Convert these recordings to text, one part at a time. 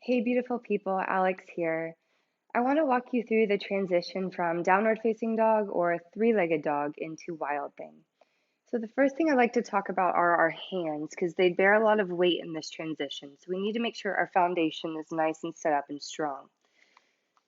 Hey, beautiful people, Alex here. I want to walk you through the transition from downward facing dog or three-legged dog into wild thing. So the first thing I'd like to talk about are our hands because they bear a lot of weight in this transition. So we need to make sure our foundation is nice and set up and strong.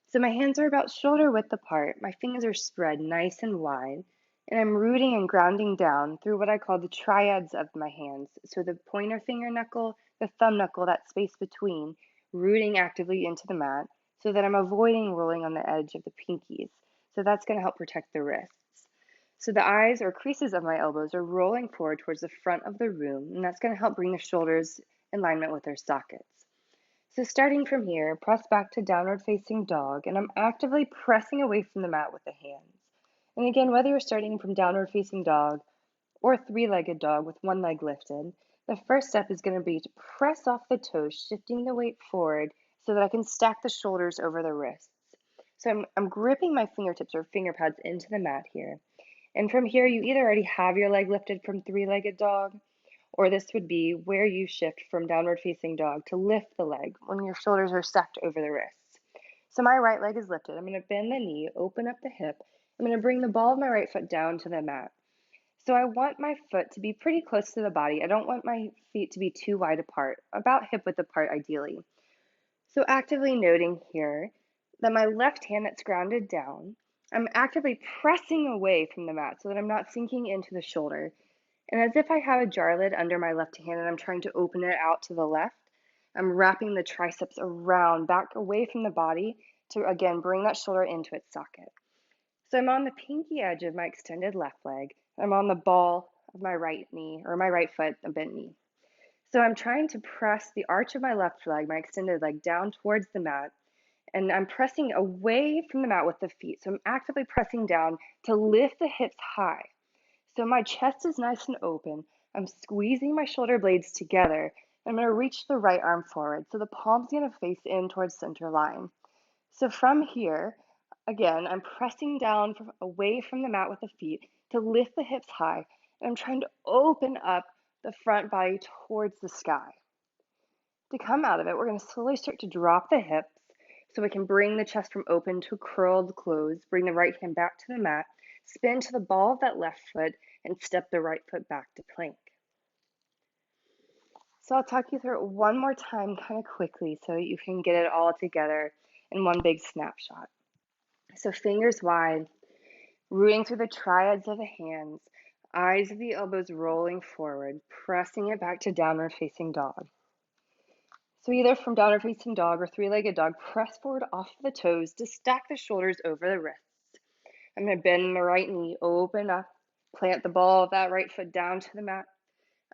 So my hands are about shoulder width apart. My fingers are spread nice and wide, and I'm rooting and grounding down through what I call the triads of my hands. So the pointer finger knuckle, the thumb knuckle, that space between, rooting actively into the mat so that I'm avoiding rolling on the edge of the pinkies. So that's going to help protect the wrists. So the eyes or creases of my elbows are rolling forward towards the front of the room, and that's going to help bring the shoulders in alignment with their sockets. So starting from here, press back to downward facing dog, and I'm actively pressing away from the mat with the hands. And again, whether you're starting from downward facing dog or three-legged dog with one leg lifted, the first step is going to be to press off the toes, shifting the weight forward so that I can stack the shoulders over the wrists. So I'm gripping my fingertips or finger pads into the mat here. And from here, you either already have your leg lifted from three-legged dog, or this would be where you shift from downward facing dog to lift the leg when your shoulders are stacked over the wrists. So my right leg is lifted. I'm going to bend the knee, open up the hip. I'm going to bring the ball of my right foot down to the mat. So I want my foot to be pretty close to the body. I don't want my feet to be too wide apart, about hip width apart ideally. So actively noting here that my left hand that's grounded down, I'm actively pressing away from the mat so that I'm not sinking into the shoulder. And as if I have a jar lid under my left hand and I'm trying to open it out to the left, I'm wrapping the triceps around, back away from the body to again bring that shoulder into its socket. So I'm on the pinky edge of my extended left leg. I'm on the ball of my right knee or my right foot, a bent knee. So I'm trying to press the arch of my left leg, my extended leg, down towards the mat. And I'm pressing away from the mat with the feet. So I'm actively pressing down to lift the hips high. So my chest is nice and open. I'm squeezing my shoulder blades together. I'm going to reach the right arm forward. So the palm's going to face in towards center line. So from here, again, I'm pressing down away from the mat with the feet to lift the hips high. And I'm trying to open up the front body towards the sky. To come out of it, we're going to slowly start to drop the hips so we can bring the chest from open to curled close, bring the right hand back to the mat, spin to the ball of that left foot, and step the right foot back to plank. So I'll talk you through it one more time kind of quickly so you can get it all together in one big snapshot. So fingers wide, rooting through the triads of the hands, eyes of the elbows rolling forward, pressing it back to downward facing dog. So either from downward facing dog or three-legged dog, press forward off the toes to stack the shoulders over the wrists. I'm going to bend my right knee, open up, plant the ball of that right foot down to the mat.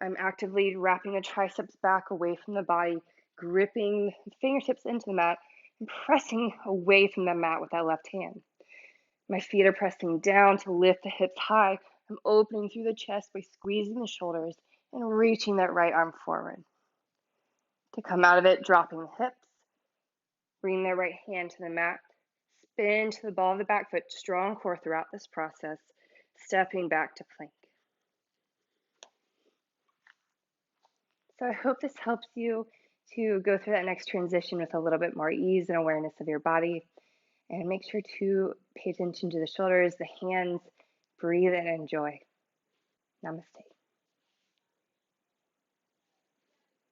I'm actively wrapping the triceps back away from the body, gripping the fingertips into the mat, and pressing away from the mat with that left hand. My feet are pressing down to lift the hips high. I'm opening through the chest by squeezing the shoulders and reaching that right arm forward. To come out of it, dropping the hips, bring the right hand to the mat, spin to the ball of the back foot, strong core throughout this process, stepping back to plank. So I hope this helps you to go through that next transition with a little bit more ease and awareness of your body. And make sure to pay attention to the shoulders, the hands, breathe and enjoy. Namaste.